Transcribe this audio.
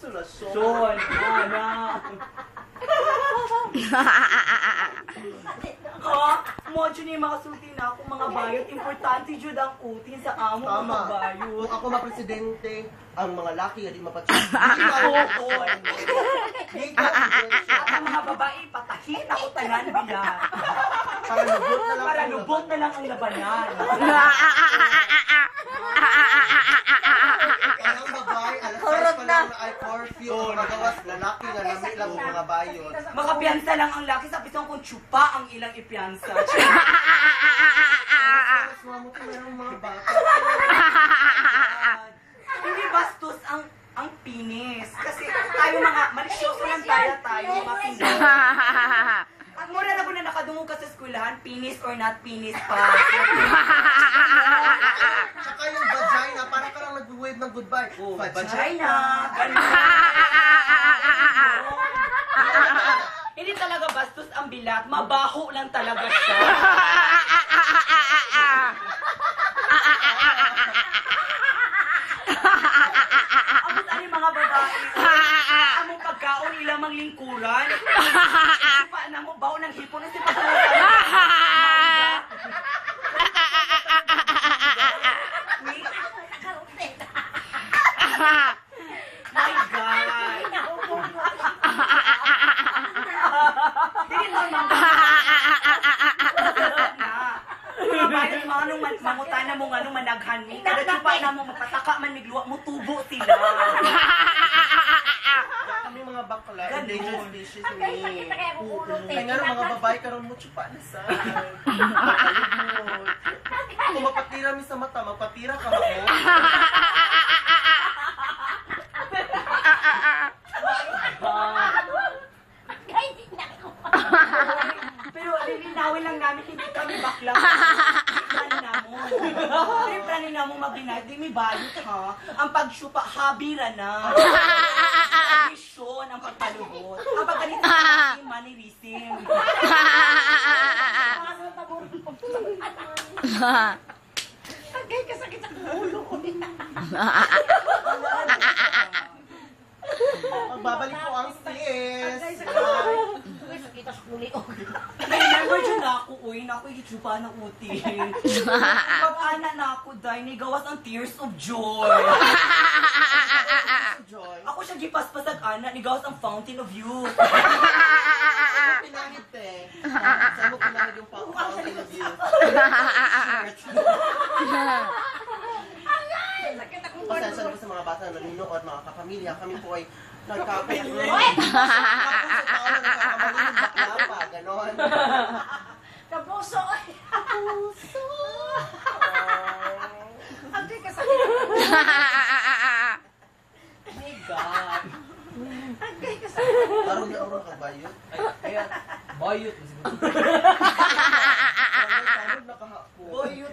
konsolasyon. Ana. Mo dyan yung makasulti na ako mga bayot. Importante dyan ang utin sa amo mga bayot. Kung ako mapresidente, ang mga laki hindi mapatsyag. At ang mga babae, patahin ako tanan bilang. Para lubot na lang ang labanan. Ang babae, alas 6 pa lang na ay curfew. Magawas lalaki na lami lang ang mga bayot. Makapiyansa lang ang laki sa pisong kung tsupa ang ilang ipiyansa. Mamuti na yung mga bata. Hindi bastos ang pinis. Kasi tayo mga malisyoso lang tayo mga Pinoy. Ang mura na ko na nakadungog ka sa eskwelahan, penis or not penis pa. Tsaka yung vagina, parang ka lang nag-wave ng goodbye. Vagina. Ganun. Hindi talaga bastos ang bilat, mabaho lang talaga siya. Abot ani mga babae, among pagkaon ilang manglingkuran. Pa na mo bawo ng hipon si pagkaon. My God. Dili lang mangutan na mo nga nung managhan ni. Kada chupa na mo mapataka man migluwa mo tubo sila. Kami mga bakla, endangered species ni. Kaya nga mga babae karon mo chupa na sa. Kung mapatira mi sa mata, magpatira ka mo. Pero lilinawin lang namin hindi kami bakla. Plano na mo mabinay, di mi bayot ha. Ang pagsyupa, habira na. Vision ang pagpaluhot. Ang pagkalito sa mannerism. Agay ka sakit ang ulo. Magbabalik po ang sis. Sakit ang ulo. Remember dyan na ako, uy, na ako itsupa ng utin. Pag-ana na ako, dahil nigawas ang tears of joy. Ako siya gipaspasag, ana, nigawas ang fountain of youth. Saan mo pinahid, te? Saan mo pinahid yung fountain of youth? Pasensya po sa mga bata na nanonood, mga kapamilya. Kami po ay nagkakayak na. Tapos sa tao na nagkakamali yung bakla pa, ganon. Kapuso. Kapuso. Agay ka sakit ang ulo. My God. Agay ka sakit ang ulo. Parang may aura ka bayot. Ayan, bayot. Parang nakahapon. Boy, you